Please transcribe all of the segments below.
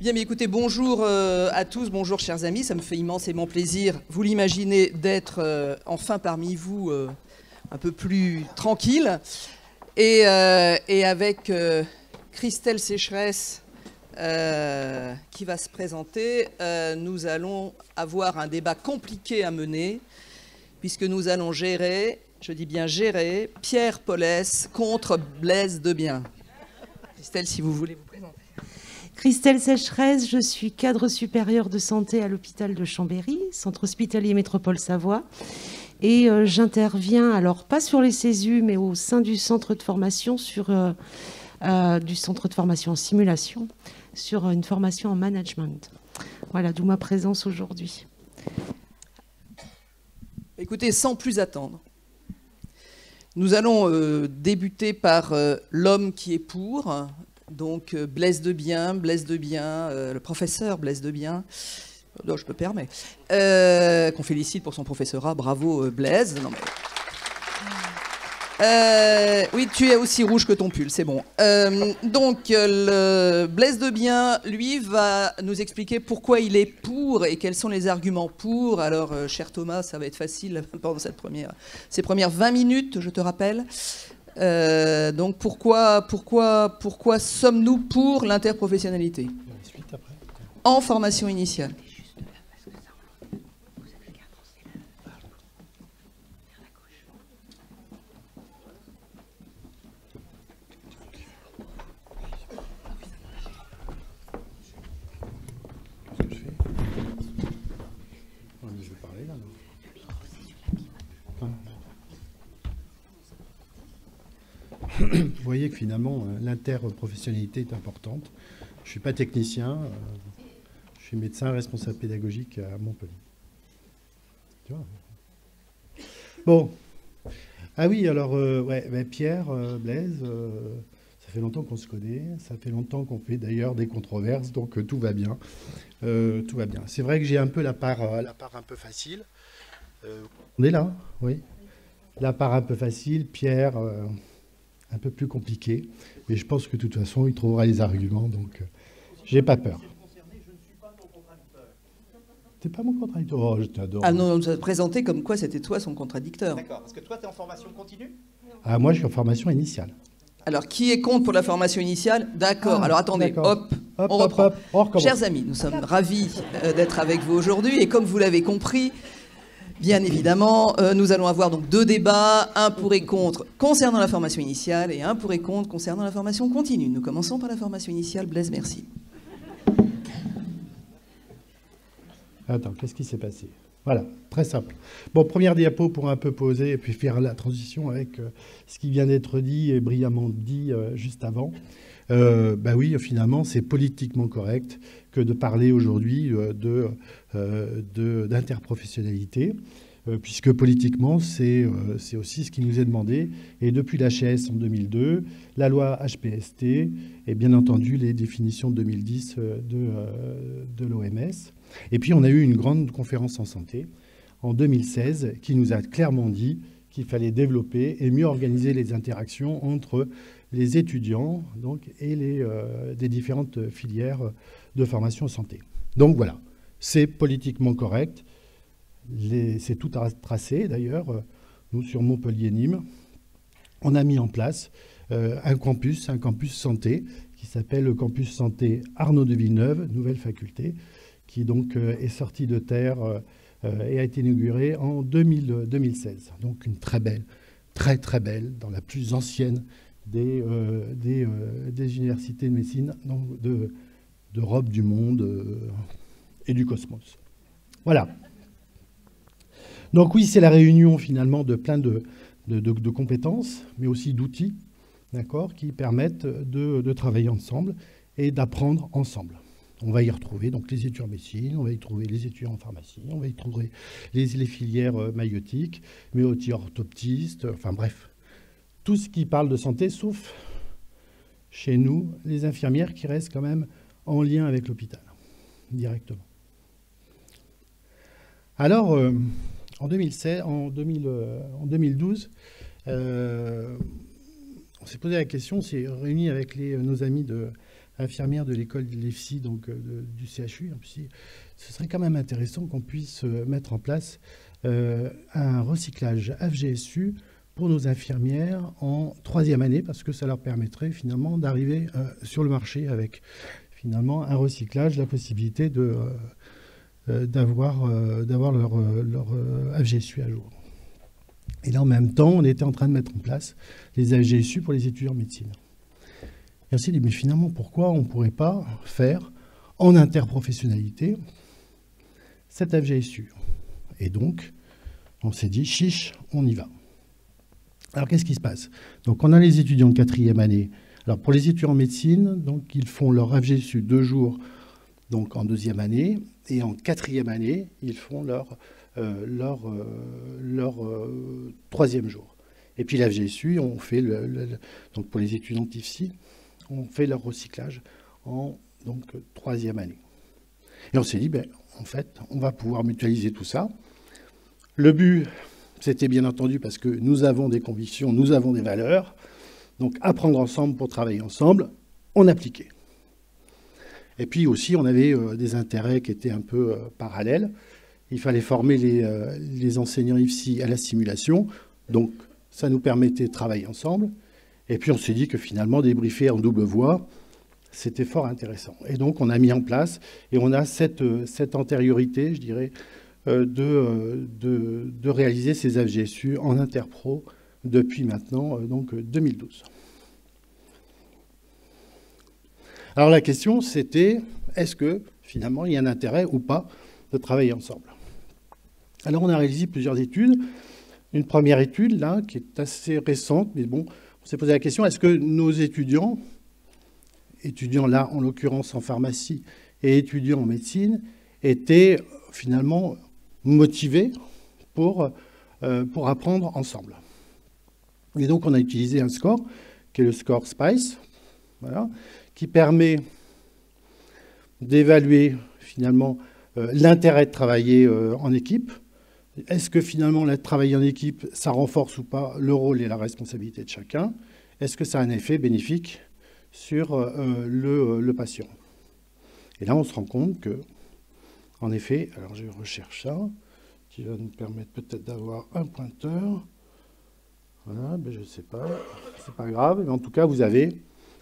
Bien, mais écoutez, bonjour à tous, bonjour chers amis, ça me fait immensément plaisir, vous l'imaginez, d'être enfin parmi vous un peu plus tranquille. Et avec Christelle Sécheresse qui va se présenter, nous allons avoir un débat compliqué à mener, puisque nous allons gérer, je dis bien gérer, Pierre Pollès contre Blaise Debien. Christelle, si vous voulez vous présenter. Christelle Sécheresse, je suis cadre supérieur de santé à l'hôpital de Chambéry, centre hospitalier Métropole Savoie. Et j'interviens, alors pas sur les CESU, mais au sein du centre de formation, du centre de formation en simulation, sur une formation en management. Voilà, d'où ma présence aujourd'hui. Écoutez, sans plus attendre, nous allons débuter par l'homme qui est pour. Donc Blaise Debien, le professeur Blaise Debien, non, je me permets, qu'on félicite pour son professorat, bravo Blaise. Non, mais... oui, tu es aussi rouge que ton pull, c'est bon. Donc Blaise Debien, lui, va nous expliquer pourquoi il est pour et quels sont les arguments pour. Alors, cher Thomas, ça va être facile pendant ces premières 20 minutes, je te rappelle. Donc pourquoi sommes-nous pour l'interprofessionnalité en formation initiale? Vous voyez que finalement, l'interprofessionnalité est importante. Je ne suis pas technicien, je suis médecin responsable pédagogique à Montpellier. Tu vois ? Bon. Ah oui, alors, Pierre, Blaise, ça fait longtemps qu'on se connaît, ça fait longtemps qu'on fait d'ailleurs des controverses, donc tout va bien. Tout va bien. C'est vrai que j'ai un peu la part un peu facile. On est là, oui. La part un peu facile, Pierre... un peu plus compliqué, mais je pense que de toute façon, il trouvera les arguments, donc j'ai pas peur. T'es pas mon contradicteur. Oh, je t'adore. Ah non, on nous a présenté comme quoi c'était toi son contradicteur. D'accord, parce que toi, tu es en formation continue ? Ah, moi, je suis en formation initiale. Alors, qui est contre pour la formation initiale? D'accord. Alors, attendez, hop, on reprend. Chers amis, nous sommes ravis d'être avec vous aujourd'hui, et comme vous l'avez compris, bien évidemment, nous allons avoir donc deux débats, un pour et contre concernant la formation initiale et un pour et contre concernant la formation continue. Nous commençons par la formation initiale. Blaise, merci. Attends, qu'est-ce qui s'est passé? Voilà, très simple. Bon, première diapo pour un peu poser et puis faire la transition avec ce qui vient d'être dit et brillamment dit juste avant. Oui, finalement, c'est politiquement correct que de parler aujourd'hui d'interprofessionnalité, puisque politiquement, c'est aussi ce qui nous est demandé. Et depuis l'HS en 2002, la loi HPST et bien entendu les définitions de 2010 de l'OMS. Et puis, on a eu une grande conférence en santé en 2016 qui nous a clairement dit qu'il fallait développer et mieux organiser les interactions entre les étudiants et des différentes filières de formation en santé. Donc voilà, c'est politiquement correct. C'est tout à tracer d'ailleurs. Nous, sur Montpellier-Nîmes, on a mis en place un campus santé qui s'appelle le campus santé Arnaud de Villeneuve, nouvelle faculté, qui donc est sorti de terre et a été inauguré en 2016. Donc une très belle, très belle, dans la plus ancienne des universités de médecine d'Europe, du monde et du cosmos. Voilà. Donc oui, c'est la réunion finalement de plein de compétences, mais aussi d'outils, d'accord, qui permettent de travailler ensemble et d'apprendre ensemble. On va y retrouver donc les étudiants en médecine, on va y trouver les étudiants en pharmacie, on va y trouver les filières maïeutiques, mais aussi orthoptistes, enfin bref. Tout ce qui parle de santé, sauf chez nous, les infirmières qui restent quand même en lien avec l'hôpital, directement. Alors, en 2012, on s'est posé la question, on s'est réunis avec nos amis infirmière de l'école de l'EFSI, donc du CHU. Ce serait quand même intéressant qu'on puisse mettre en place un recyclage FGSU pour nos infirmières en 3e année, parce que ça leur permettrait finalement d'arriver sur le marché avec finalement un recyclage, la possibilité d'avoir leur FGSU à jour. Et là, en même temps, on était en train de mettre en place les FGSU pour les étudiants en médecine. Et on s'est dit, mais finalement, pourquoi on ne pourrait pas faire en interprofessionnalité cette FGSU? Et donc, on s'est dit, chiche, on y va. Alors, qu'est-ce qui se passe? Donc, on a les étudiants de 4e année. Alors, pour les étudiants en médecine, donc, ils font leur FGSU 2 jours donc, en 2e année. Et en 4e année, ils font leur 3e jour. Et puis, la FGSU, on fait donc, pour les étudiants de TIFSI, on fait leur recyclage en donc, 3e année. Et on s'est dit, ben, en fait, on va pouvoir mutualiser tout ça. Le but, c'était bien entendu parce que nous avons des convictions, nous avons des valeurs. Donc, apprendre ensemble pour travailler ensemble, on appliquait. Et puis aussi, on avait des intérêts qui étaient un peu parallèles. Il fallait former les enseignants IFSI à la simulation. Donc, ça nous permettait de travailler ensemble. Et puis, on s'est dit que finalement, débriefer en double voie, c'était fort intéressant. Et donc, on a mis en place, et on a cette antériorité, je dirais, de réaliser ces FGSU en interpro depuis maintenant, donc 2012. Alors, la question, c'était, est-ce que, finalement, il y a un intérêt ou pas de travailler ensemble? Alors, on a réalisé plusieurs études. Une première étude, là, qui est assez récente, mais bon, on s'est posé la question, est-ce que nos étudiants là, en l'occurrence en pharmacie, et étudiants en médecine, étaient finalement motivés pour apprendre ensemble? Et donc, on a utilisé un score, qui est le score SPICE, voilà, qui permet d'évaluer finalement l'intérêt de travailler en équipe. Est-ce que finalement, travailler en équipe, ça renforce ou pas le rôle et la responsabilité de chacun? Est-ce que ça a un effet bénéfique sur le patient? Et là, on se rend compte que, en effet, alors je recherche ça, qui va nous permettre peut-être d'avoir un pointeur. Voilà, ben je ne sais pas, c'est pas grave. Mais en tout cas, vous avez,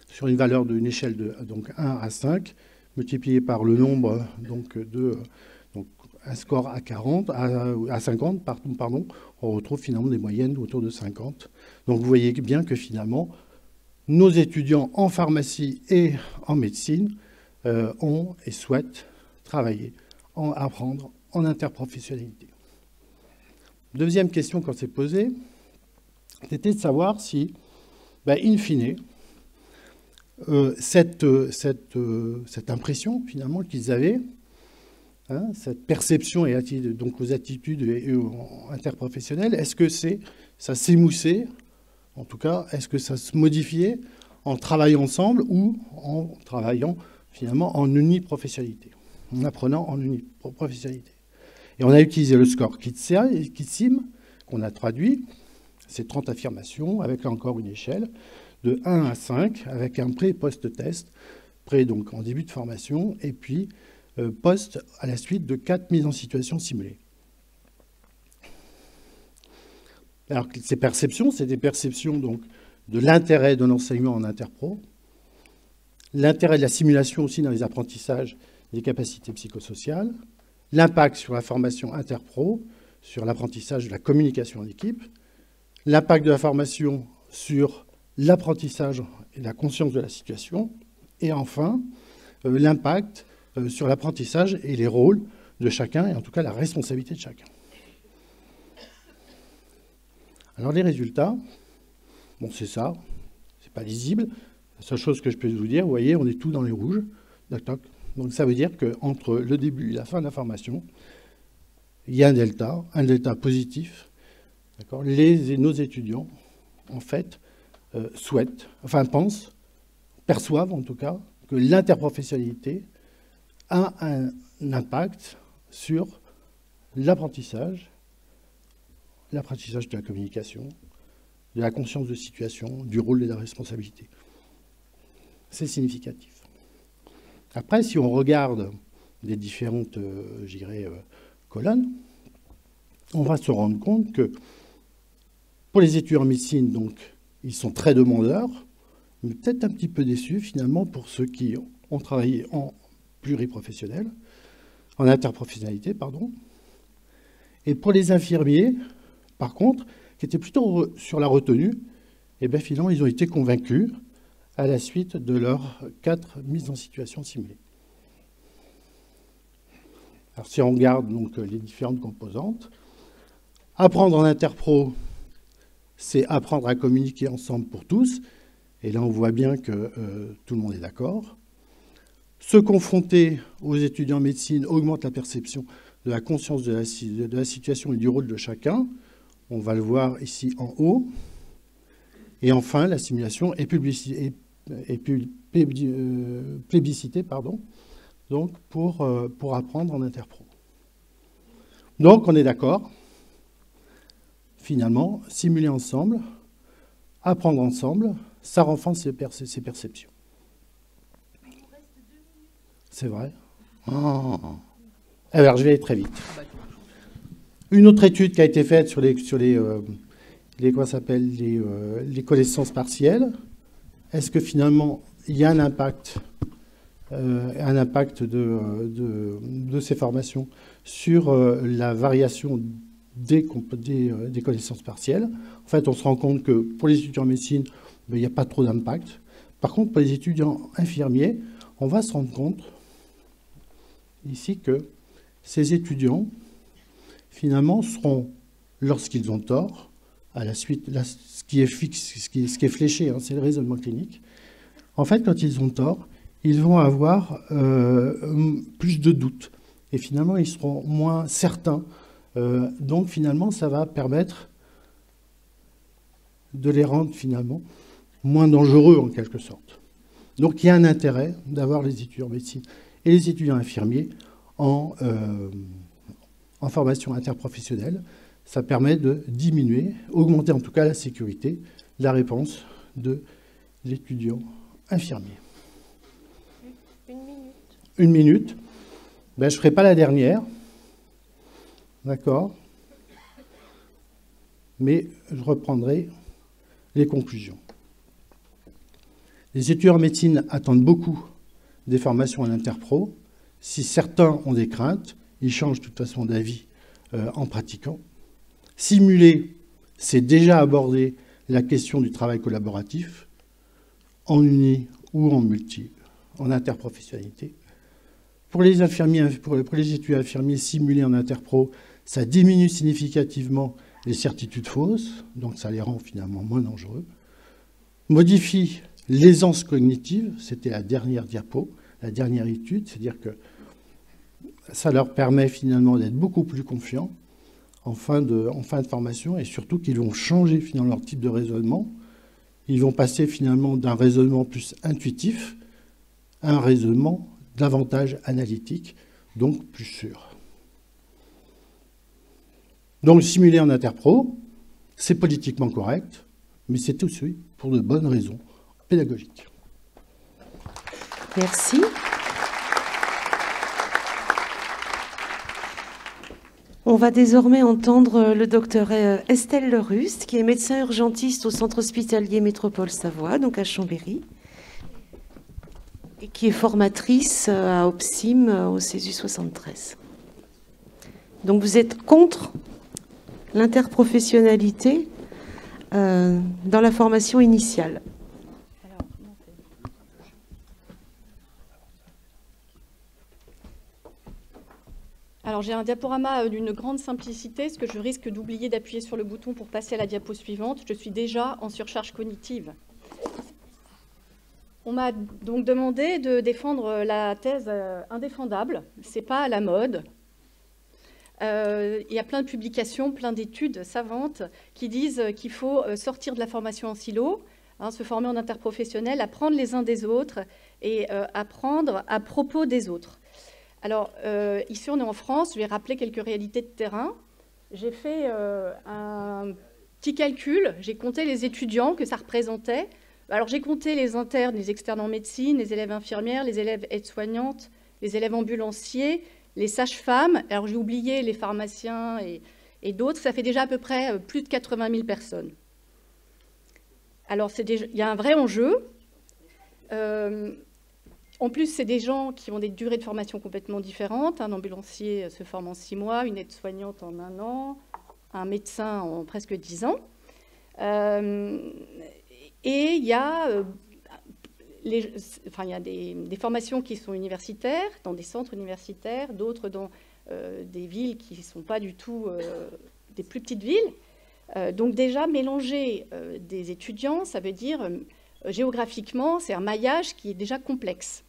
sur une valeur d'une échelle de donc 1 à 5, multiplié par le nombre donc, donc un score à 50, pardon, on retrouve finalement des moyennes autour de 50. Donc vous voyez bien que finalement, nos étudiants en pharmacie et en médecine ont et souhaitent travailler, apprendre en interprofessionnalité. Deuxième question qu'on s'est posée, c'était de savoir si, in fine, cette impression finalement qu'ils avaient, cette perception et donc aux attitudes interprofessionnelles, est-ce que ça s'émoussait, en tout cas, est-ce que ça se modifiait en travaillant ensemble ou en travaillant finalement en uniprofessionnalité, en apprenant en uniprofessionnalité? Et on a utilisé le score KITSIM, qu'on a traduit, c'est 30 affirmations, avec encore une échelle de 1 à 5, avec un pré- et post-test, pré donc en début de formation, et puis post à la suite de 4 mises en situation simulées. Alors ces perceptions, c'est des perceptions donc de l'intérêt de l'enseignement en interpro, l'intérêt de la simulation aussi dans les apprentissages des capacités psychosociales, l'impact sur la formation interpro, sur l'apprentissage de la communication en équipe, l'impact de la formation sur l'apprentissage et la conscience de la situation, et enfin, l'impact sur l'apprentissage et les rôles de chacun, et en tout cas la responsabilité de chacun. Alors les résultats, bon c'est ça, c'est pas lisible. La seule chose que je peux vous dire, vous voyez, on est tout dans les rouges. Donc ça veut dire qu'entre le début et la fin de la formation, il y a un delta positif. Nos étudiants, en fait, perçoivent en tout cas, que l'interprofessionnalité a un impact sur l'apprentissage de la communication, de la conscience de situation, du rôle et de la responsabilité. C'est significatif. Après, si on regarde les différentes, je dirais, colonnes, on va se rendre compte que pour les étudiants en médecine, donc, ils sont très demandeurs, mais peut-être un petit peu déçus finalement pour ceux qui ont travaillé en pluriprofessionnel, en interprofessionnalité, pardon. Et pour les infirmiers, par contre, qui étaient plutôt sur la retenue, eh bien finalement, ils ont été convaincus à la suite de leurs 4 mises en situation simulées. Alors si on regarde donc les différentes composantes, apprendre en interpro, c'est apprendre à communiquer ensemble pour tous. Et là, on voit bien que tout le monde est d'accord. Se confronter aux étudiants en médecine augmente la perception de la conscience de la situation et du rôle de chacun. On va le voir ici en haut. Et enfin, la simulation est plébiscitée, donc pour apprendre en interpro. Donc, on est d'accord. Finalement, simuler ensemble, apprendre ensemble, ça renforce ses perceptions. C'est vrai. Oh. Alors, je vais aller très vite. Une autre étude qui a été faite sur les connaissances partielles. Est-ce que finalement, il y a un impact de ces formations sur la variation des connaissances partielles? En fait, on se rend compte que pour les étudiants en médecine, il n'y a pas trop d'impact. Par contre, pour les étudiants infirmiers, on va se rendre compte ici que ces étudiants, finalement, seront, lorsqu'ils ont tort, à la suite, là, ce qui est fixe, ce qui est fléché, hein, c'est le raisonnement clinique. En fait, quand ils ont tort, ils vont avoir plus de doutes. Et finalement, ils seront moins certains. Donc, finalement, ça va permettre de les rendre, finalement, moins dangereux, en quelque sorte. Donc, il y a un intérêt d'avoir les étudiants en médecine et les étudiants infirmiers en formation interprofessionnelle. Ça permet de diminuer, augmenter en tout cas la sécurité, la réponse de l'étudiant infirmier. Une minute. Ben, je ne ferai pas la dernière. D'accord. Mais je reprendrai les conclusions. Les étudiants en médecine attendent beaucoup des formations en interpro. Si certains ont des craintes, ils changent de toute façon d'avis en pratiquant. Simuler, c'est déjà aborder la question du travail collaboratif en uni ou en multi, en interprofessionnalité. Pour les infirmiers, pour les étudiants infirmiers, simuler en interpro, ça diminue significativement les certitudes fausses, donc ça les rend finalement moins dangereux. Modifie l'aisance cognitive, c'était la dernière diapo, la dernière étude, c'est-à-dire que ça leur permet finalement d'être beaucoup plus confiants en fin de formation, et surtout qu'ils vont changer finalement leur type de raisonnement. Ils vont passer finalement d'un raisonnement plus intuitif à un raisonnement davantage analytique, donc plus sûr. Donc simuler en interpro, c'est politiquement correct, mais c'est aussi pour de bonnes raisons pédagogiques. Merci. On va désormais entendre le docteur Estelle Leruste, qui est médecin urgentiste au centre hospitalier Métropole Savoie, donc à Chambéry, et qui est formatrice à OPSIM au CESU 73. Donc vous êtes contre l'interprofessionnalité dans la formation initiale. Alors j'ai un diaporama d'une grande simplicité, ce que je risque d'oublier d'appuyer sur le bouton pour passer à la diapo suivante. Je suis déjà en surcharge cognitive. On m'a donc demandé de défendre la thèse indéfendable. Ce n'est pas à la mode. Il y a plein de publications, plein d'études savantes qui disent qu'il faut sortir de la formation en silo, se former en interprofessionnel, apprendre les uns des autres et apprendre à propos des autres. Alors, ici, on est en France. Je vais rappeler quelques réalités de terrain. J'ai fait un petit calcul. J'ai compté les étudiants que ça représentait Alors j'ai compté les internes, les externes en médecine, les élèves infirmières, les élèves aides-soignantes, les élèves ambulanciers, les sages-femmes. Alors j'ai oublié les pharmaciens et d'autres. Ça fait déjà à peu près plus de 80 000 personnes. Alors il y a un vrai enjeu. En plus, c'est des gens qui ont des durées de formation complètement différentes. Un ambulancier se forme en 6 mois, une aide-soignante en 1 an, un médecin en presque 10 ans. Et il y a, des formations qui sont universitaires, dans des centres universitaires, d'autres dans des villes qui ne sont pas du tout des plus petites villes. Donc déjà, mélanger des étudiants, ça veut dire, géographiquement, c'est un maillage qui est déjà complexe.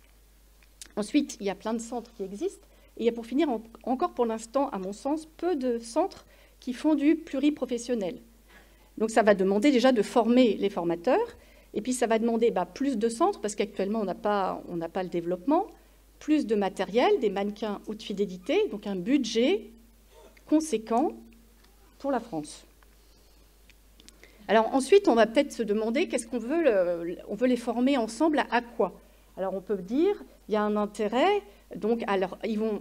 Ensuite, il y a plein de centres qui existent. Et il y a pour finir, encore pour l'instant, à mon sens, peu de centres qui font du pluriprofessionnel. Donc ça va demander déjà de former les formateurs, et puis ça va demander plus de centres, parce qu'actuellement on n'a pas le développement, plus de matériel, des mannequins haute fidélité, donc un budget conséquent pour la France. Alors ensuite, on va peut-être se demander qu'est-ce qu'on veut, on veut les former ensemble à quoi? Alors on peut dire, il y a un intérêt, donc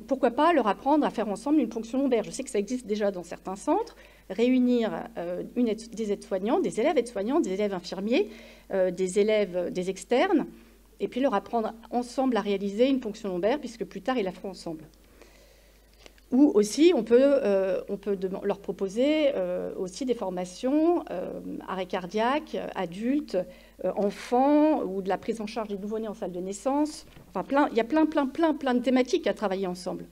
pourquoi pas leur apprendre à faire ensemble une ponction lombaire? Je sais que ça existe déjà dans certains centres, réunir des aides-soignants, des élèves aides-soignants, des élèves infirmiers, des élèves, des externes, et puis leur apprendre ensemble à réaliser une ponction lombaire, puisque plus tard, ils la feront ensemble. Ou aussi, on peut leur proposer aussi des formations arrêt cardiaque, adultes, enfants, ou de la prise en charge des nouveau-nés en salle de naissance. Enfin, il y a plein de thématiques à travailler ensemble.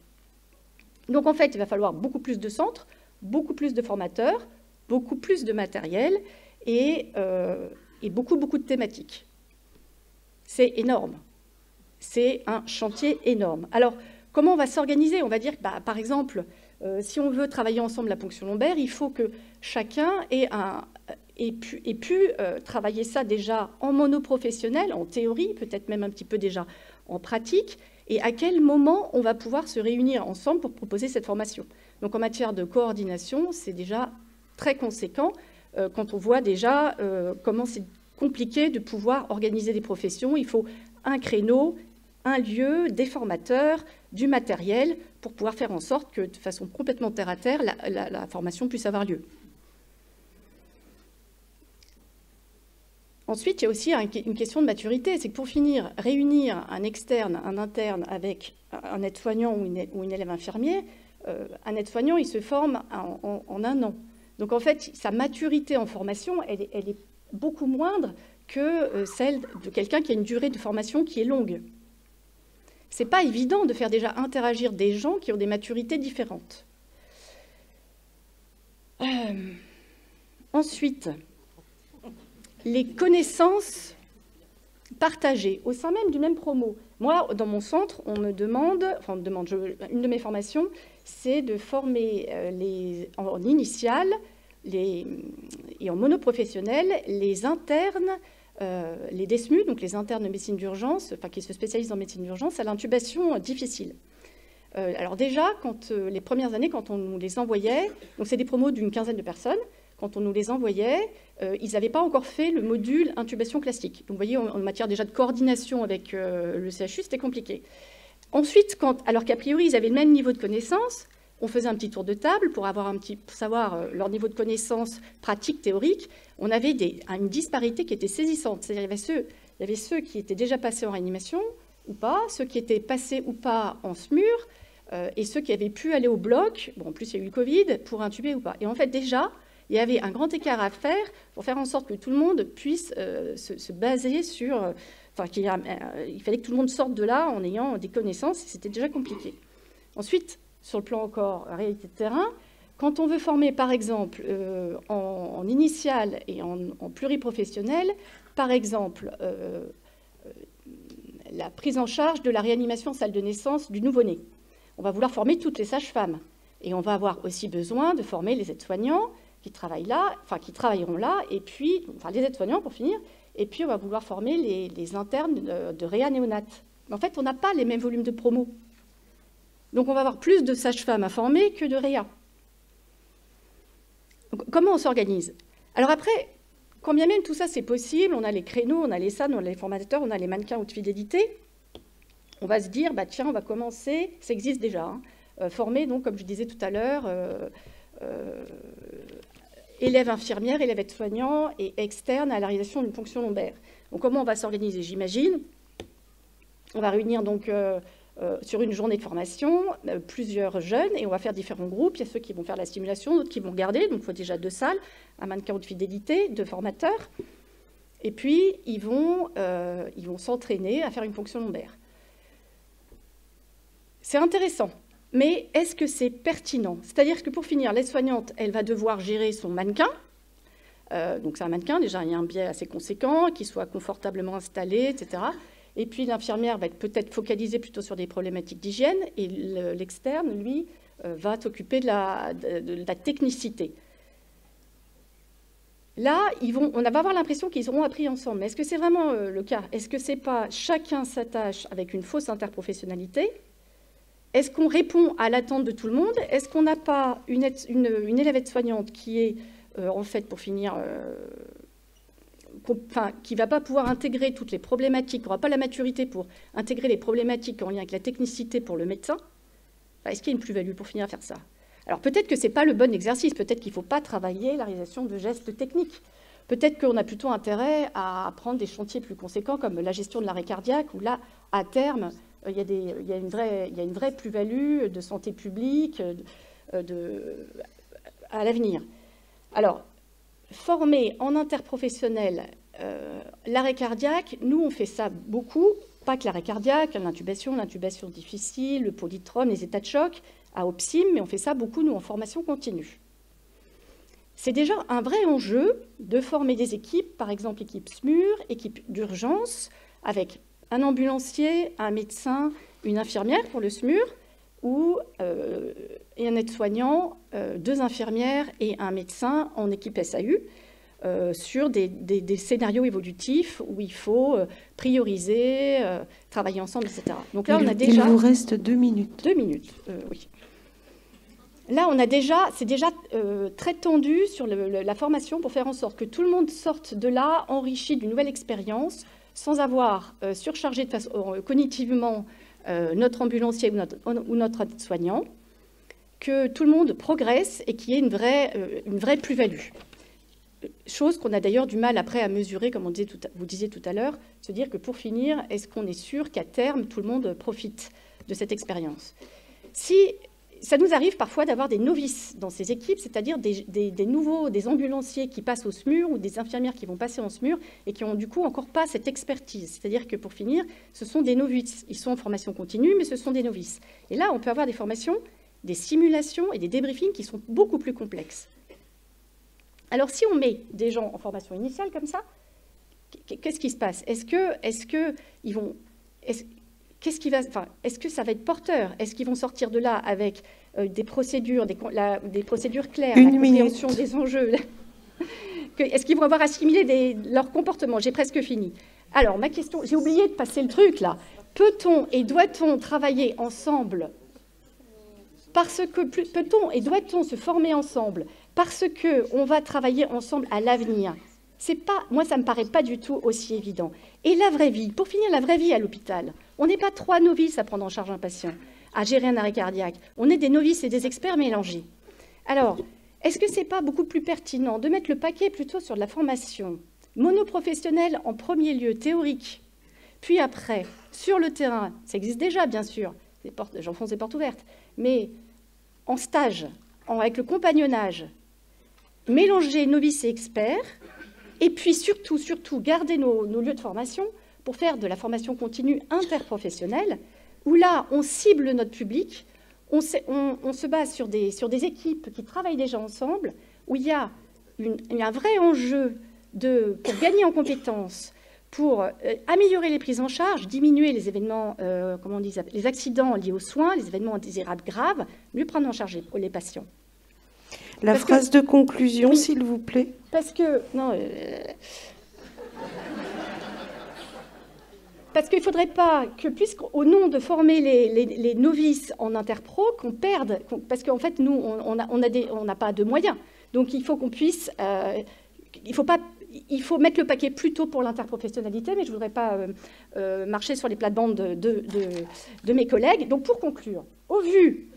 Donc en fait, il va falloir beaucoup plus de centres, beaucoup plus de formateurs, beaucoup plus de matériel et beaucoup de thématiques. C'est énorme. C'est un chantier énorme. Alors, comment on va s'organiser? On va dire que, par exemple, si on veut travailler ensemble la ponction lombaire, il faut que chacun ait pu travailler ça déjà en monoprofessionnel, en théorie, peut-être même un petit peu déjà en pratique, et à quel moment on va pouvoir se réunir ensemble pour proposer cette formation. Donc en matière de coordination, c'est déjà très conséquent quand on voit déjà comment c'est compliqué de pouvoir organiser des professions. Il faut un créneau, un lieu, des formateurs, du matériel pour pouvoir faire en sorte que de façon complètement terre à terre, la formation puisse avoir lieu. Ensuite, il y a aussi une question de maturité. C'est que pour finir, réunir un externe, un interne avec un aide-soignant ou une élève infirmière, un aide-soignant, il se forme en 1 an. Donc en fait, sa maturité en formation, elle est beaucoup moindre que celle de quelqu'un qui a une durée de formation qui est longue. Ce n'est pas évident de faire déjà interagir des gens qui ont des maturités différentes. Ensuite, les connaissances partagées au sein même du même promo. Moi, dans mon centre, une de mes formations, c'est de former en initiale et en monoprofessionnel les internes, les DESMU, donc les internes de médecine d'urgence, qui se spécialisent en médecine d'urgence, à l'intubation difficile. Alors déjà, les premières années, quand on nous les envoyait, donc c'est des promos d'une 15aine de personnes, quand on nous les envoyait, ils n'avaient pas encore fait le module intubation classique. Donc vous voyez, en matière déjà de coordination avec le CHU, c'était compliqué. Ensuite, alors qu'a priori, ils avaient le même niveau de connaissance, on faisait un petit tour de table pour savoir leur niveau de connaissance pratique, théorique. On avait une disparité qui était saisissante. C'est-à-dire il y avait ceux qui étaient déjà passés en réanimation ou pas, ceux qui étaient passés ou pas en SMUR, et ceux qui avaient pu aller au bloc, en plus il y a eu le Covid, pour intuber ou pas. Et en fait, déjà, il y avait un grand écart à faire pour faire en sorte que tout le monde puisse se baser sur... il fallait que tout le monde sorte de là en ayant des connaissances, et c'était déjà compliqué. Ensuite, sur le plan encore réalité de terrain, quand on veut former, par exemple, en initial et en pluriprofessionnel, par exemple, la prise en charge de la réanimation en salle de naissance du nouveau-né, on va vouloir former toutes les sages-femmes. Et on va avoir aussi besoin de former les aides-soignants qui travaillent là, qui travailleront là, et puis, les aides-soignants pour finir, et puis on va vouloir former les internes de réa néonat. Mais en fait, on n'a pas les mêmes volumes de promo. Donc on va avoir plus de sages-femmes à former que de réa. Donc, comment on s'organise? Alors après, Quand bien même tout ça c'est possible, on a les créneaux, on a les SAN, on a les formateurs, on a les mannequins haute fidélité, on va se dire, bah, tiens, on va commencer, ça existe déjà, hein, former, donc, comme je disais tout à l'heure, élèves infirmières, élèves aides-soignants et externes à la réalisation d'une fonction lombaire. Donc comment on va s'organiser? J'imagine, on va réunir donc sur une journée de formation plusieurs jeunes et on va faire différents groupes. Il y a ceux qui vont faire la stimulation, d'autres qui vont regarder. Donc il faut déjà 2 salles, un mannequin haute fidélité, 2 formateurs. Et puis ils vont s'entraîner à faire une fonction lombaire. C'est intéressant. Mais est-ce que c'est pertinent? C'est-à-dire que pour finir, l'aide-soignante, elle va devoir gérer son mannequin. Donc c'est un mannequin, déjà il y a un biais assez conséquent, qu'il soit confortablement installé, etc. Et puis l'infirmière va être peut-être focalisée plutôt sur des problématiques d'hygiène, et l'externe, lui, va s'occuper de la technicité. Là, on va avoir l'impression qu'ils auront appris ensemble. Mais est-ce que c'est vraiment le cas? Est-ce que c'est pas chacun s'attache avec une fausse interprofessionnalité? Est-ce qu'on répond à l'attente de tout le monde? Est-ce qu'on n'a pas une élève aide-soignante qui est, en fait, pour finir, qui ne va pas pouvoir intégrer toutes les problématiques, qui n'aura pas la maturité pour intégrer les problématiques en lien avec la technicité pour le médecin? Est-ce qu'il y a une plus-value pour finir à faire ça? Alors peut-être que ce n'est pas le bon exercice, peut-être qu'il ne faut pas travailler la réalisation de gestes techniques. Peut-être qu'on a plutôt intérêt à prendre des chantiers plus conséquents comme la gestion de l'arrêt cardiaque, où là, à terme, il y a une vraie plus-value de santé publique à l'avenir. Alors, former en interprofessionnel l'arrêt cardiaque, nous, on fait ça beaucoup, pas que l'arrêt cardiaque, l'intubation difficile, le polytrome, les états de choc, à OPSIM, mais on fait ça beaucoup, nous, en formation continue. C'est déjà un vrai enjeu de former des équipes, par exemple équipe SMUR, équipe d'urgence, avec un ambulancier, un médecin, une infirmière pour le SMUR, et un aide-soignant, 2 infirmières et un médecin en équipe SAU, sur des scénarios évolutifs où il faut prioriser, travailler ensemble, etc. Donc là, on a déjà... Il vous reste 2 minutes. 2 minutes, oui. Là, c'est déjà très tendu sur la formation pour faire en sorte que tout le monde sorte de là enrichi d'une nouvelle expérience, sans avoir surchargé de façon, cognitivement notre ambulancier ou notre aide-soignant, que tout le monde progresse et qu'il y ait une vraie plus-value. Chose qu'on a d'ailleurs du mal après à mesurer, comme vous disiez tout à l'heure, se dire que pour finir, est-ce qu'on est sûr qu'à terme, tout le monde profite de cette expérience? Si ça nous arrive parfois d'avoir des novices dans ces équipes, c'est-à-dire des ambulanciers qui passent au SMUR ou des infirmières qui vont passer en SMUR et qui n'ont du coup encore pas cette expertise. C'est-à-dire que pour finir, ce sont des novices. Ils sont en formation continue, mais ce sont des novices. Et là, on peut avoir des formations, des simulations et des débriefings qui sont beaucoup plus complexes. Alors, si on met des gens en formation initiale comme ça, qu'est-ce qui se passe? Est-ce que ça va être porteur? Est-ce qu'ils vont sortir de là avec des procédures, des procédures claires, la compréhension des enjeux? Est-ce qu'ils vont avoir assimilé leur comportement? J'ai presque fini. Alors, ma question, j'ai oublié de passer le truc là. Peut-on et doit-on travailler ensemble? Peut-on et doit-on se former ensemble parce qu'on va travailler ensemble à l'avenir? Moi, ça ne me paraît pas du tout aussi évident. Et la vraie vie, pour finir, la vraie vie à l'hôpital, on n'est pas 3 novices à prendre en charge un patient, à gérer un arrêt cardiaque. On est des novices et des experts mélangés. Alors, est-ce que ce n'est pas beaucoup plus pertinent de mettre le paquet plutôt sur de la formation monoprofessionnelle en premier lieu, théorique, puis après, sur le terrain, ça existe déjà, bien sûr, j'enfonce des portes ouvertes, mais en stage, avec le compagnonnage, mélanger novices et experts, et puis surtout, garder nos lieux de formation pour faire de la formation continue interprofessionnelle, où là, on cible notre public, on se base sur des équipes qui travaillent déjà ensemble, où il y a un vrai enjeu pour gagner en compétences, pour améliorer les prises en charge, diminuer les événements, les accidents liés aux soins, les événements indésirables graves, mieux prendre en charge les patients. La phrase de conclusion, s'il vous plaît. Parce que qu'il ne faudrait pas que, puisqu'au nom de former les novices en interpro, qu'on perde, parce qu'en fait, nous, on n'a pas de moyens. Donc, il faut qu'on puisse... il ne faut pas il faut mettre le paquet plus tôt pour l'interprofessionnalité, mais je ne voudrais pas marcher sur les plates-bandes de mes collègues. Donc pour conclure, au vu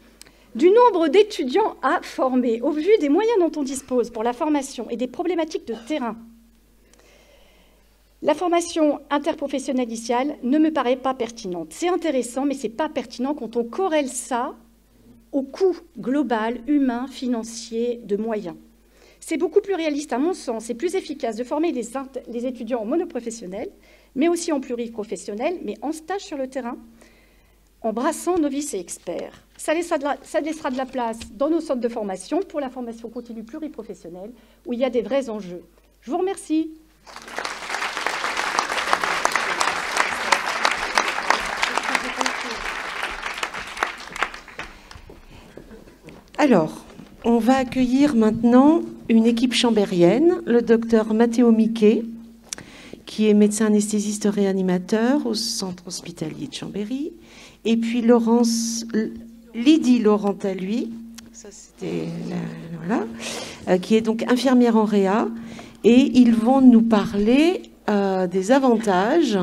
du nombre d'étudiants à former, au vu des moyens dont on dispose pour la formation et des problématiques de terrain, la formation interprofessionnelle initiale ne me paraît pas pertinente. C'est intéressant, mais ce n'est pas pertinent quand on corrèle ça au coût global, humain, financier, de moyens. C'est beaucoup plus réaliste, à mon sens, et plus efficace de former les étudiants en monoprofessionnel, mais aussi en pluriprofessionnel, mais en stage sur le terrain, en brassant novices et experts. Ça laissera de la place dans nos centres de formation pour la formation continue pluriprofessionnelle, où il y a des vrais enjeux. Je vous remercie. Alors, on va accueillir maintenant une équipe chambérienne, le docteur Matteo Miquet, qui est médecin anesthésiste réanimateur au centre hospitalier de Chambéry, et puis Lydie Laurent à lui, ça c'était voilà, qui est donc infirmière en réa, et ils vont nous parler des avantages.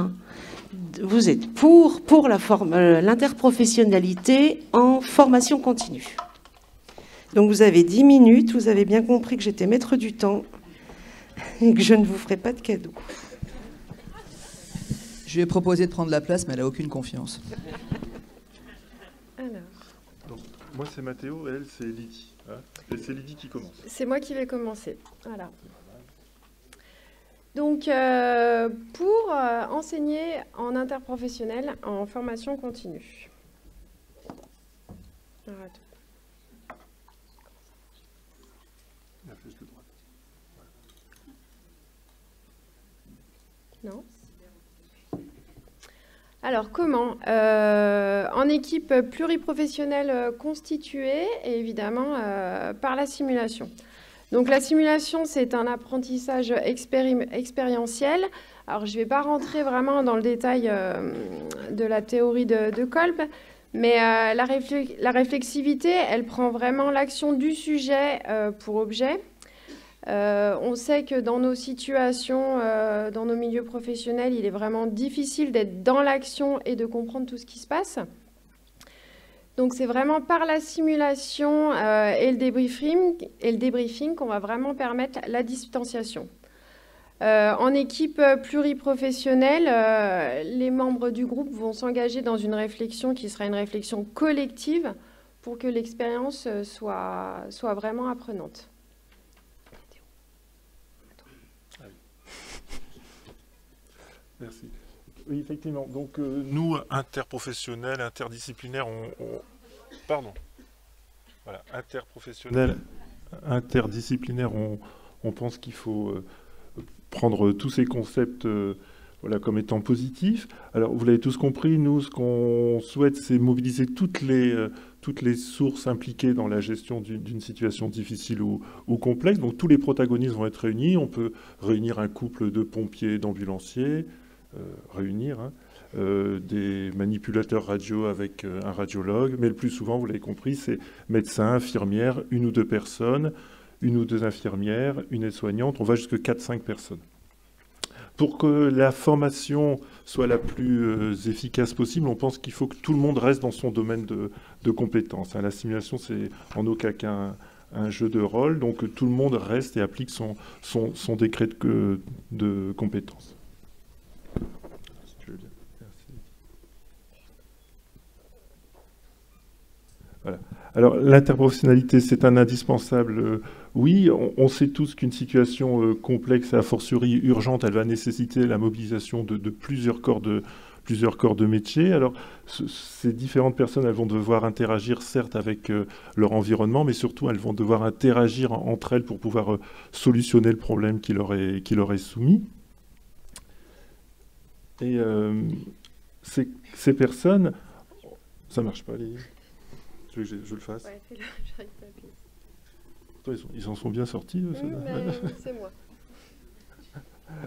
Vous êtes pour l'interprofessionnalité en formation continue. Donc vous avez 10 minutes, vous avez bien compris que j'étais maître du temps et que je ne vous ferai pas de cadeau. Je lui ai proposé de prendre la place, mais elle n'a aucune confiance. Alors. Donc, moi c'est Mathéo, elle c'est Lydie. Hein, et c'est Lydie qui commence. C'est moi qui vais commencer. Voilà. Donc pour enseigner en interprofessionnel en formation continue. Arrête. Non. Alors, comment en équipe pluriprofessionnelle constituée, et évidemment, par la simulation. Donc, la simulation, c'est un apprentissage expérientiel. Alors, je ne vais pas rentrer vraiment dans le détail de la théorie de Kolb, mais la réflexivité, elle prend vraiment l'action du sujet pour objet. On sait que dans nos situations, dans nos milieux professionnels, il est vraiment difficile d'être dans l'action et de comprendre tout ce qui se passe. Donc c'est vraiment par la simulation et le débriefing qu'on va vraiment permettre la distanciation. En équipe pluriprofessionnelle, les membres du groupe vont s'engager dans une réflexion qui sera une réflexion collective pour que l'expérience soit vraiment apprenante. Merci. Oui, effectivement. Donc, nous, interprofessionnels, interdisciplinaires, interdisciplinaires, on pense qu'il faut prendre tous ces concepts voilà, comme étant positifs. Alors, vous l'avez tous compris, nous, ce qu'on souhaite, c'est mobiliser toutes les sources impliquées dans la gestion d'une situation difficile ou complexe. Donc, tous les protagonistes vont être réunis. On peut réunir un couple de pompiers, d'ambulanciers, des manipulateurs radio avec un radiologue, mais le plus souvent, vous l'avez compris, c'est médecin, infirmière, 1 ou 2 personnes, 1 ou 2 infirmières, une aide-soignante, on va jusqu'à 4-5 personnes. Pour que la formation soit la plus efficace possible, on pense qu'il faut que tout le monde reste dans son domaine de compétences. La simulation, c'est en aucun cas un jeu de rôle, donc tout le monde reste et applique son décret de compétences. Voilà. Alors, l'interprofessionnalité, c'est un indispensable. Oui, on sait tous qu'une situation complexe, a fortiori urgente, elle va nécessiter la mobilisation de plusieurs corps de métier. Alors, ces différentes personnes, elles vont devoir interagir, certes, avec leur environnement, mais surtout, elles vont devoir interagir entre elles pour pouvoir solutionner le problème qui leur est soumis. Et ces personnes... Ça ne marche pas, les... Tu veux que je le fasse? Ouais, fais-le, j'arrive pas à appuyer. Ils en sont bien sortis, c'est moi.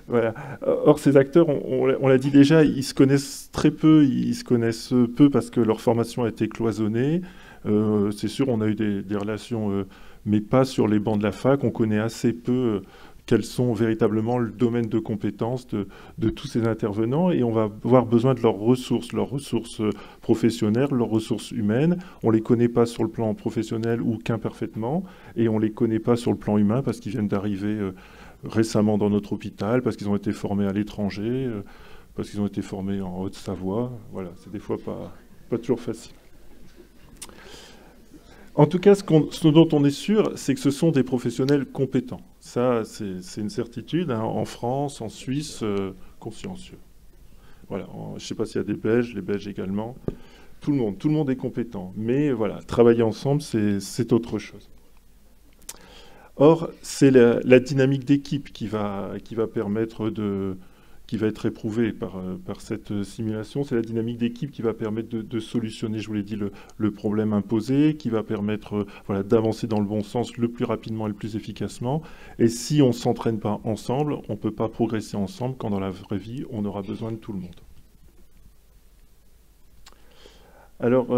Voilà. Or, ces acteurs, on l'a dit déjà, ils se connaissent très peu, ils se connaissent peu parce que leur formation a été cloisonnée. C'est sûr, on a eu des relations, mais pas sur les bancs de la fac. On connaît assez peu quels sont véritablement le domaine de compétences de tous ces intervenants, et on va avoir besoin de leurs ressources professionnelles, leurs ressources humaines. On ne les connaît pas sur le plan professionnel ou qu'imparfaitement, et on ne les connaît pas sur le plan humain parce qu'ils viennent d'arriver récemment dans notre hôpital, parce qu'ils ont été formés à l'étranger, parce qu'ils ont été formés en Haute-Savoie. Voilà, c'est des fois pas toujours facile. En tout cas, ce dont on est sûr, c'est que ce sont des professionnels compétents. Ça, c'est une certitude, hein, en France, en Suisse, consciencieux. Voilà, je ne sais pas s'il y a des Belges, les Belges également. Tout le monde est compétent. Mais voilà, travailler ensemble, c'est autre chose. Or, c'est la dynamique d'équipe qui va permettre qui va être éprouvée par cette simulation. C'est la dynamique d'équipe qui va permettre de solutionner, je vous l'ai dit, le problème imposé, qui va permettre voilà, d'avancer dans le bon sens le plus rapidement et le plus efficacement. Et si on ne s'entraîne pas ensemble, on ne peut pas progresser ensemble quand dans la vraie vie, on aura besoin de tout le monde. Alors,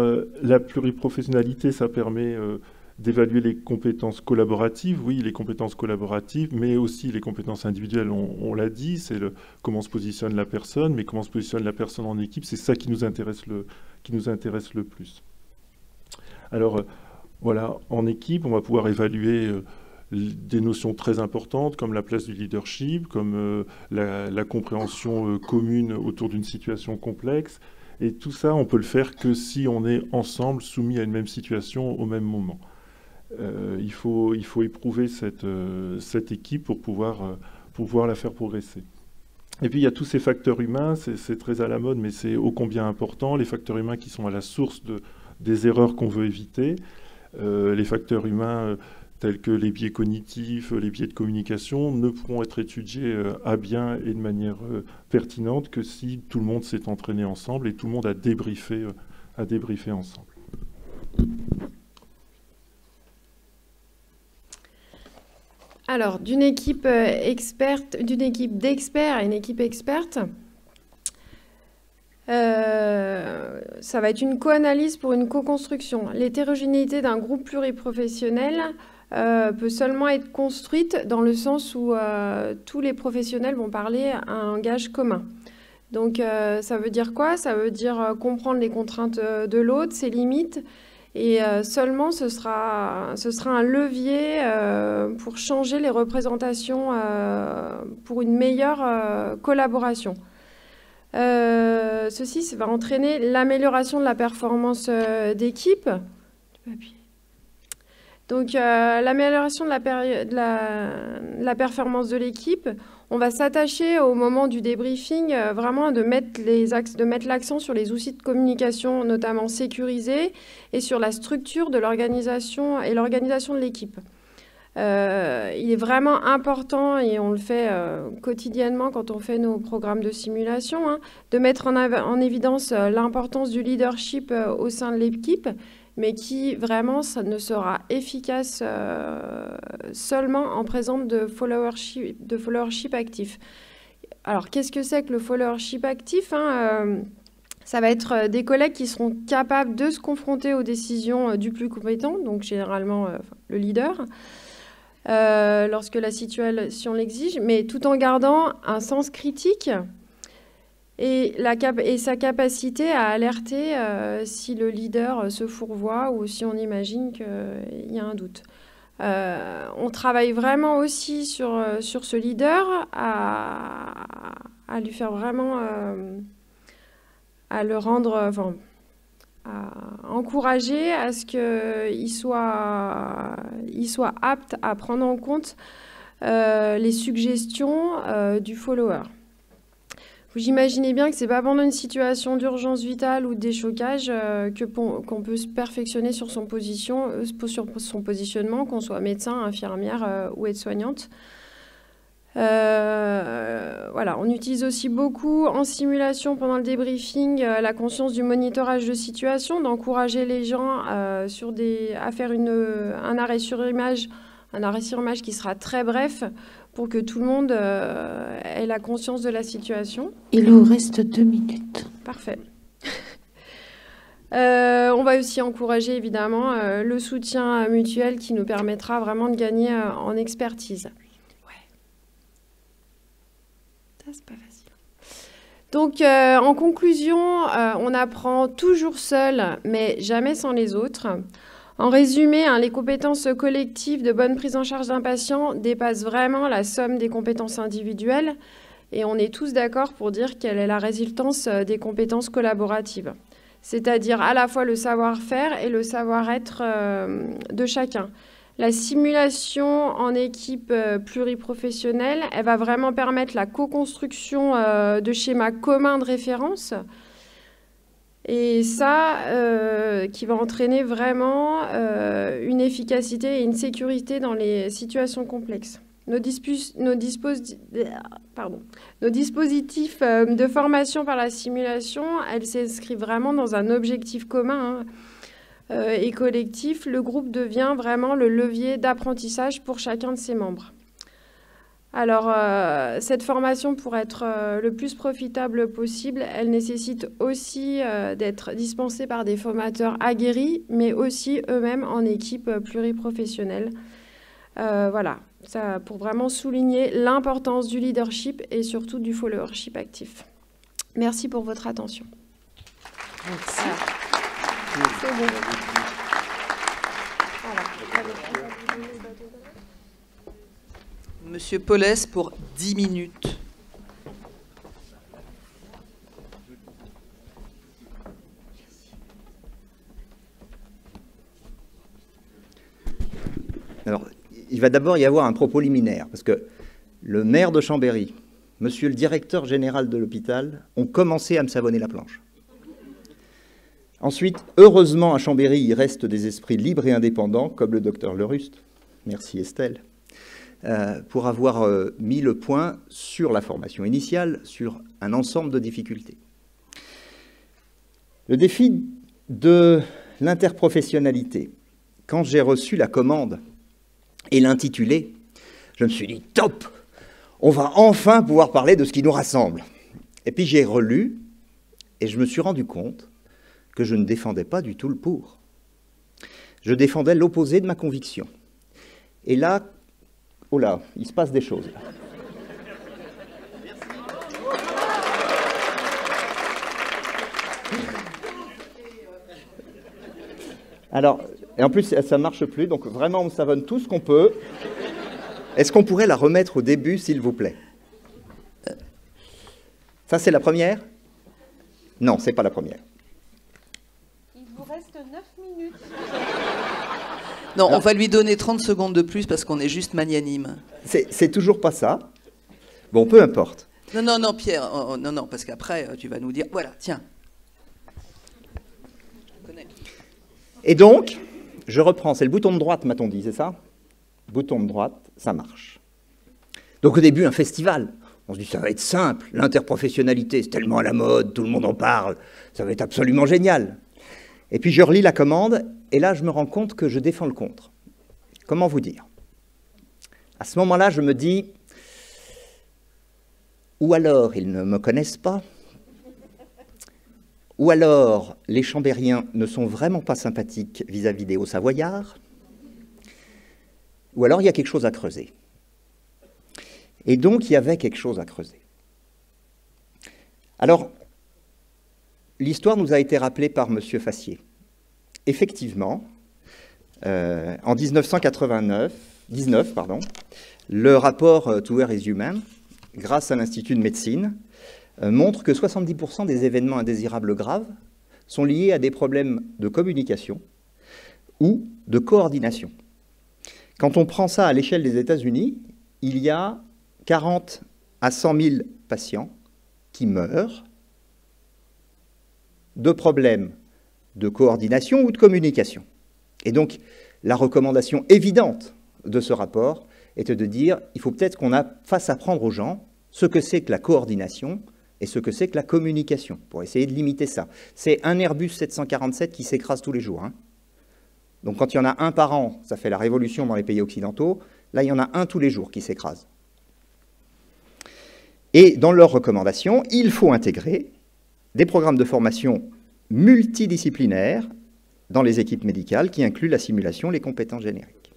la pluriprofessionnalité, ça permet d'évaluer les compétences collaboratives, oui, les compétences collaboratives, mais aussi les compétences individuelles, on l'a dit, c'est comment se positionne la personne, mais comment se positionne la personne en équipe, c'est ça qui nous intéresse le plus. Alors, voilà, en équipe, on va pouvoir évaluer des notions très importantes, comme la place du leadership, comme la compréhension commune autour d'une situation complexe, et tout ça, on peut le faire que si on est ensemble, soumis à une même situation au même moment. Il faut éprouver cette équipe pour pouvoir la faire progresser. Et puis il y a tous ces facteurs humains, c'est très à la mode, mais c'est ô combien important, les facteurs humains qui sont à la source des erreurs qu'on veut éviter, les facteurs humains tels que les biais cognitifs, les biais de communication, ne pourront être étudiés à bien et de manière pertinente que si tout le monde s'est entraîné ensemble et tout le monde a débriefé ensemble. Alors, d'une équipe d'experts à une équipe experte, ça va être une co-analyse pour une co-construction. L'hétérogénéité d'un groupe pluriprofessionnel peut seulement être construite dans le sens où tous les professionnels vont parler à un langage commun. Donc, ça veut dire quoi? Ça veut dire comprendre les contraintes de l'autre, ses limites, et seulement ce sera un levier pour changer les représentations pour une meilleure collaboration. Ceci va entraîner l'amélioration de la performance d'équipe. Donc, l'amélioration de la performance de l'équipe, on va s'attacher au moment du débriefing vraiment de mettre l'accent sur les outils de communication, notamment sécurisés, et sur la structure de l'organisation et l'organisation de l'équipe. Il est vraiment important, et on le fait quotidiennement quand on fait nos programmes de simulation, hein, de mettre en évidence l'importance du leadership au sein de l'équipe, mais qui vraiment ça ne sera efficace seulement en présence de followership actif. Alors, qu'est-ce que c'est que le followership actif, hein, ça va être des collègues qui seront capables de se confronter aux décisions du plus compétent, donc généralement le leader, lorsque la situation l'exige, mais tout en gardant un sens critique et sa capacité à alerter si le leader se fourvoie ou si on imagine qu'il y a un doute. On travaille vraiment aussi sur ce leader, à lui faire vraiment, à le rendre, enfin, à encourager à ce qu'il soit apte à prendre en compte les suggestions du follower. Vous imaginez bien que ce n'est pas pendant une situation d'urgence vitale ou de déchocage qu'on peut se perfectionner sur son positionnement, qu'on soit médecin, infirmière ou aide-soignante. Voilà, on utilise aussi beaucoup en simulation pendant le débriefing la conscience du monitorage de situation, d'encourager les gens à faire un arrêt sur image qui sera très bref pour que tout le monde ait la conscience de la situation. Il nous reste 2 minutes. Parfait. On va aussi encourager évidemment le soutien mutuel qui nous permettra vraiment de gagner en expertise. c'est pas facile. Donc, en conclusion, on apprend toujours seul, mais jamais sans les autres. En résumé, les compétences collectives de bonne prise en charge d'un patient dépassent vraiment la somme des compétences individuelles, et on est tous d'accord pour dire qu'elle est la résultance des compétences collaboratives, c'est-à-dire à la fois le savoir-faire et le savoir-être de chacun. La simulation en équipe pluriprofessionnelle, elle va vraiment permettre la co-construction de schémas communs de référence. Et ça, qui va entraîner vraiment une efficacité et une sécurité dans les situations complexes. Nos dispositifs de formation par la simulation, elles s'inscrivent vraiment dans un objectif commun, et collectif. Le groupe devient vraiment le levier d'apprentissage pour chacun de ses membres. Alors, cette formation, pour être le plus profitable possible, elle nécessite aussi d'être dispensée par des formateurs aguerris, mais aussi eux-mêmes en équipe pluriprofessionnelle. Voilà, ça, pour vraiment souligner l'importance du leadership et surtout du followership actif. Merci pour votre attention. Merci. C'est bon. Voilà. Monsieur Paulès pour 10 minutes. Alors, il va d'abord y avoir un propos liminaire, parce que le maire de Chambéry, monsieur le directeur général de l'hôpital, ont commencé à me savonner la planche. Ensuite, heureusement, à Chambéry, il reste des esprits libres et indépendants, comme le docteur Leruste, merci Estelle, pour avoir mis le point sur la formation initiale, sur un ensemble de difficultés. Le défi de l'interprofessionnalité. Quand j'ai reçu la commande et l'intitulé, je me suis dit, top, on va enfin pouvoir parler de ce qui nous rassemble. Et puis j'ai relu et je me suis rendu compte que je ne défendais pas du tout le pour. Je défendais l'opposé de ma conviction. Et là, oh là, il se passe des choses. Alors, et en plus, ça ne marche plus, donc vraiment, on savonne tout ce qu'on peut. Est-ce qu'on pourrait la remettre au début, s'il vous plaît? Ça, c'est la première? Non, c'est pas la première. Il vous reste 9 minutes. Non, on va lui donner 30 secondes de plus parce qu'on est juste magnanime. C'est toujours pas ça. Bon, peu importe. Non, non, non, Pierre, non, parce qu'après, tu vas nous dire, voilà, tiens. Je connais. Et donc, je reprends, c'est le bouton de droite, m'a-t-on dit, c'est ça? Bouton de droite, ça marche. Donc au début, un festival. On se dit, ça va être simple, l'interprofessionnalité, c'est tellement à la mode, tout le monde en parle, ça va être absolument génial. Et puis je relis la commande, et là je me rends compte que je défends le contre. Comment vous dire? À ce moment-là, je me dis, ou alors ils ne me connaissent pas, ou alors les Chambériens ne sont vraiment pas sympathiques vis-à-vis des Hauts-Savoyards, ou alors il y a quelque chose à creuser. Et donc, il y avait quelque chose à creuser. Alors, l'histoire nous a été rappelée par M. Fassier. Effectivement, en 1919, le rapport To Where is Human, grâce à l'Institut de médecine, montre que 70% des événements indésirables graves sont liés à des problèmes de communication ou de coordination. Quand on prend ça à l'échelle des États-Unis, il y a 40 à 100 000 patients qui meurent de problèmes de coordination ou de communication. Et donc, la recommandation évidente de ce rapport était de dire il faut peut-être qu'on fasse apprendre aux gens ce que c'est que la coordination et ce que c'est que la communication, pour essayer de limiter ça. C'est un Airbus 747 qui s'écrase tous les jours. Hein. Donc quand il y en a un par an, ça fait la révolution dans les pays occidentaux. Là, il y en a un tous les jours qui s'écrase. Et dans leurs recommandations, il faut intégrer des programmes de formation multidisciplinaires dans les équipes médicales qui incluent la simulation, les compétences génériques.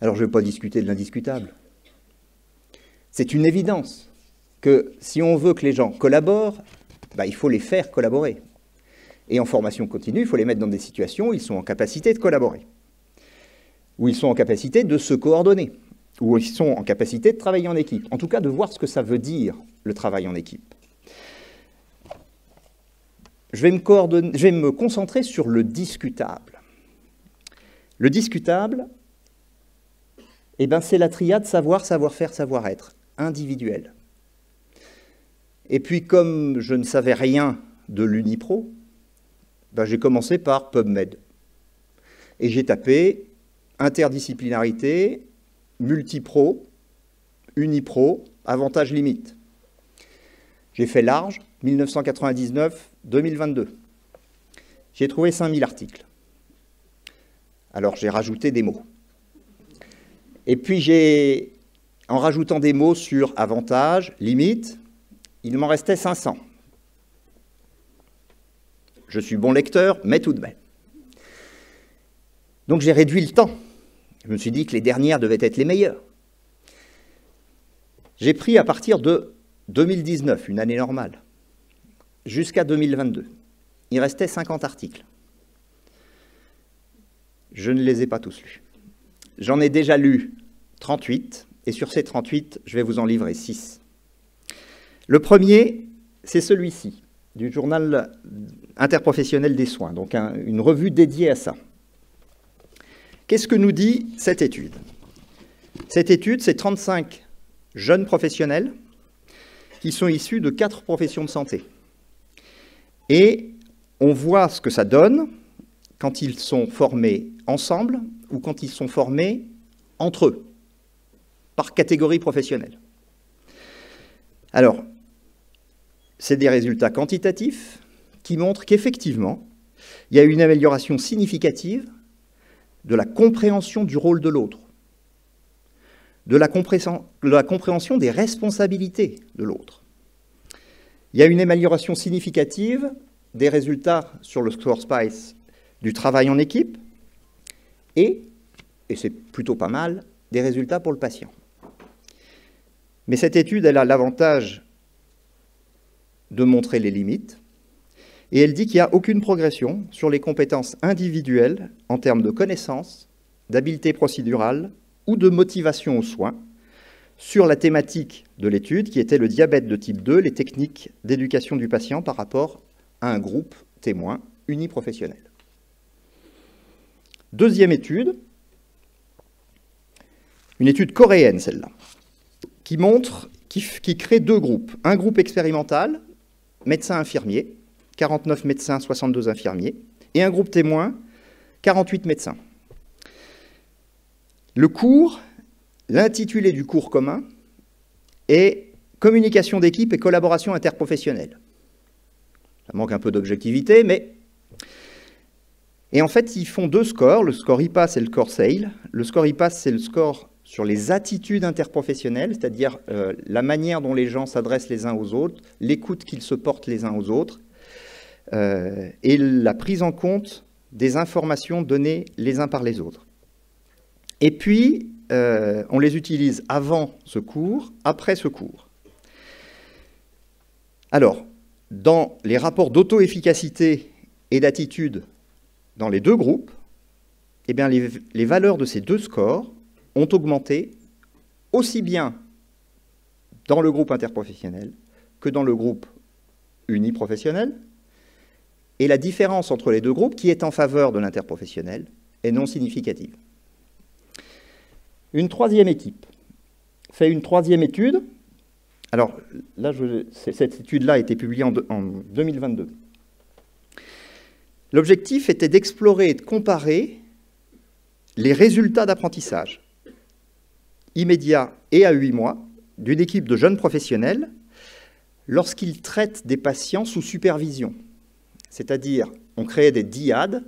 Alors, je ne vais pas discuter de l'indiscutable. C'est une évidence que si on veut que les gens collaborent, il faut les faire collaborer. Et en formation continue, il faut les mettre dans des situations où ils sont en capacité de collaborer, où ils sont en capacité de se coordonner, où ils sont en capacité de travailler en équipe. En tout cas, de voir ce que ça veut dire, le travail en équipe. Je vais me concentrer sur le discutable. Le discutable, c'est la triade savoir, savoir-faire, savoir-être, individuel. Et puis, comme je ne savais rien de l'Unipro, j'ai commencé par PubMed. Et j'ai tapé interdisciplinarité, multipro, Unipro, avantage limite. J'ai fait large, 1999-2022. J'ai trouvé 5000 articles. Alors j'ai rajouté des mots. Et puis en rajoutant des mots sur avantage, limite, il m'en restait 500. Je suis bon lecteur, mais tout de même. Donc j'ai réduit le temps. Je me suis dit que les dernières devaient être les meilleures. J'ai pris à partir de 2019, une année normale, jusqu'à 2022. Il restait 50 articles. Je ne les ai pas tous lus. J'en ai déjà lu 38, et sur ces 38, je vais vous en livrer 6. Le premier, c'est celui-ci, du journal interprofessionnel des soins, donc une revue dédiée à ça. Qu'est-ce que nous dit cette étude? Cette étude, c'est 35 jeunes professionnels qui sont issus de 4 professions de santé. Et on voit ce que ça donne quand ils sont formés ensemble ou quand ils sont formés entre eux, par catégorie professionnelle. Alors, c'est des résultats quantitatifs qui montrent qu'effectivement, il y a une amélioration significative de la compréhension du rôle de l'autre, de la compréhension des responsabilités de l'autre. Il y a une amélioration significative des résultats sur le score SPICE du travail en équipe et c'est plutôt pas mal, des résultats pour le patient. Mais cette étude, elle a l'avantage de montrer les limites et elle dit qu'il n'y a aucune progression sur les compétences individuelles en termes de connaissances, d'habileté procédurale ou de motivation aux soins sur la thématique de l'étude qui était le diabète de type 2, les techniques d'éducation du patient par rapport à un groupe témoin uniprofessionnel. Deuxième étude, une étude coréenne celle-là, qui crée 2 groupes. Un groupe expérimental, médecins-infirmiers, 49 médecins, 62 infirmiers, et un groupe témoin, 48 médecins. Le cours, l'intitulé du cours commun est « Communication d'équipe et collaboration interprofessionnelle ». Ça manque un peu d'objectivité, mais... Et en fait, ils font 2 scores, le score IPAS et le score SAIL. Le score IPAS, c'est le score sur les attitudes interprofessionnelles, c'est-à-dire la manière dont les gens s'adressent les uns aux autres, l'écoute qu'ils se portent les uns aux autres, et la prise en compte des informations données les uns par les autres. Et puis, on les utilise avant ce cours, après ce cours. Alors, dans les rapports d'auto-efficacité et d'attitude dans les 2 groupes, eh bien, les valeurs de ces 2 scores ont augmenté aussi bien dans le groupe interprofessionnel que dans le groupe uniprofessionnel. Et la différence entre les 2 groupes, qui est en faveur de l'interprofessionnel, est non significative. Une 3e équipe fait une 3e étude. Alors, là, cette étude-là a été publiée en 2022. L'objectif était d'explorer et de comparer les résultats d'apprentissage immédiats et à 8 mois d'une équipe de jeunes professionnels lorsqu'ils traitent des patients sous supervision. C'est-à-dire, on créait des dyades,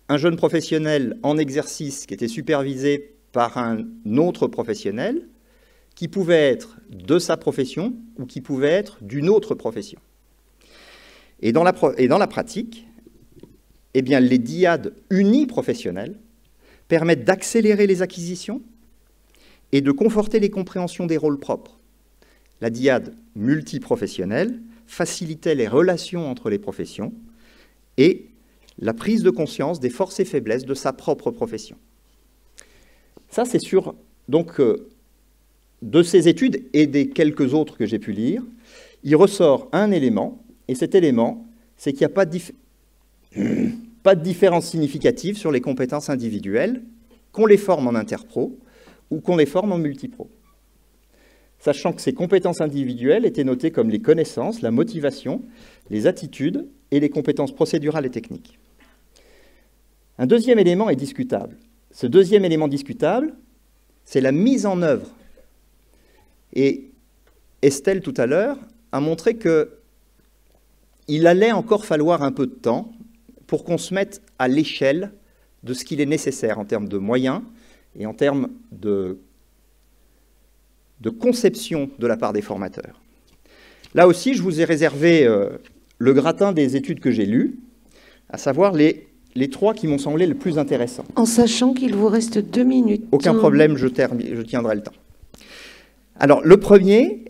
un jeune professionnel en exercice qui était supervisé par un autre professionnel qui pouvait être de sa profession ou qui pouvait être d'une autre profession. Et dans la pratique, eh bien, les dyades uniprofessionnelles permettent d'accélérer les acquisitions et de conforter les compréhensions des rôles propres. La dyade multiprofessionnelle facilitait les relations entre les professions et la prise de conscience des forces et faiblesses de sa propre profession. Ça, c'est sûr, donc, de ces études et des quelques autres que j'ai pu lire, il ressort un élément, et cet élément, c'est qu'il n'y a pas de différence significative sur les compétences individuelles, qu'on les forme en interpro ou qu'on les forme en multipro. Sachant que ces compétences individuelles étaient notées comme les connaissances, la motivation, les attitudes et les compétences procédurales et techniques. Un deuxième élément est discutable. Ce deuxième élément discutable, c'est la mise en œuvre. Et Estelle, tout à l'heure, a montré qu'il allait encore falloir un peu de temps pour qu'on se mette à l'échelle de ce qu'il est nécessaire en termes de moyens et en termes de conception de la part des formateurs. Là aussi, je vous ai réservé le gratin des études que j'ai lues, à savoir les trois qui m'ont semblé le plus intéressants. En sachant qu'il vous reste 2 minutes. Aucun problème, je tiendrai le temps. Alors,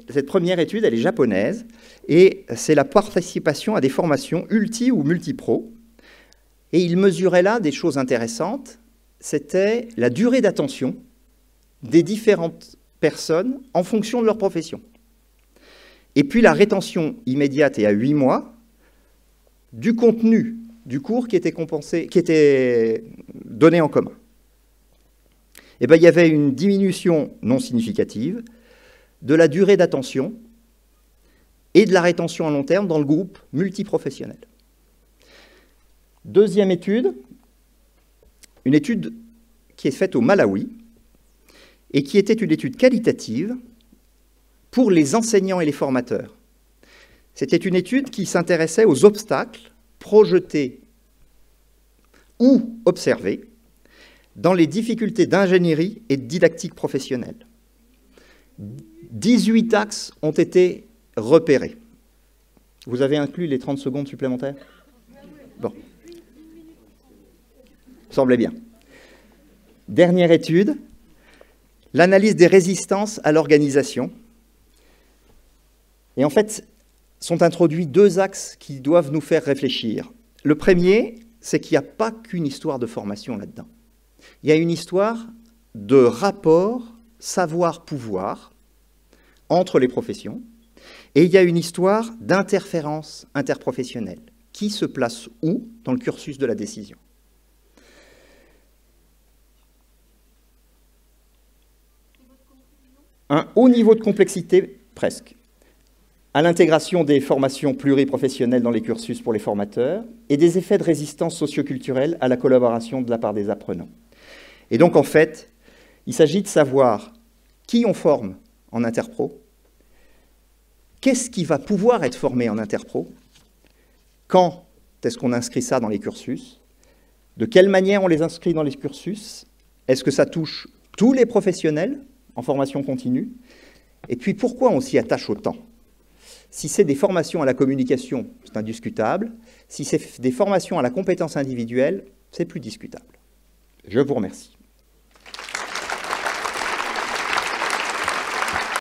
cette première étude, elle est japonaise, et c'est la participation à des formations ulti ou multipro. Et il mesurait là des choses intéressantes, c'était la durée d'attention des différentes personnes en fonction de leur profession. Et puis la rétention immédiate et à 8 mois du contenu du cours qui était donné en commun. Et bien, il y avait une diminution non significative de la durée d'attention et de la rétention à long terme dans le groupe multiprofessionnel. Deuxième étude, une étude qui est faite au Malawi et qui était une étude qualitative pour les enseignants et les formateurs. C'était une étude qui s'intéressait aux obstacles projetés ou observés dans les difficultés d'ingénierie et de didactique professionnelle. 18 axes ont été repérés. Vous avez inclus les 30 secondes supplémentaires? Bon. Semblait bien. Dernière étude, l'analyse des résistances à l'organisation. Et en fait, sont introduits 2 axes qui doivent nous faire réfléchir. Le premier, c'est qu'il n'y a pas qu'une histoire de formation là-dedans. Il y a une histoire de rapport savoir-pouvoir entre les professions, et il y a une histoire d'interférence interprofessionnelle. Qui se place où dans le cursus de la décision? Un haut niveau de complexité, presque, à l'intégration des formations pluriprofessionnelles dans les cursus pour les formateurs et des effets de résistance socioculturelle à la collaboration de la part des apprenants. Et donc, en fait, il s'agit de savoir qui on forme en interpro, qu'est-ce qui va pouvoir être formé en interpro, quand est-ce qu'on inscrit ça dans les cursus, de quelle manière on les inscrit dans les cursus, est-ce que ça touche tous les professionnels en formation continue, et puis pourquoi on s'y attache autant? Si c'est des formations à la communication, c'est indiscutable. Si c'est des formations à la compétence individuelle, c'est plus discutable. Je vous remercie.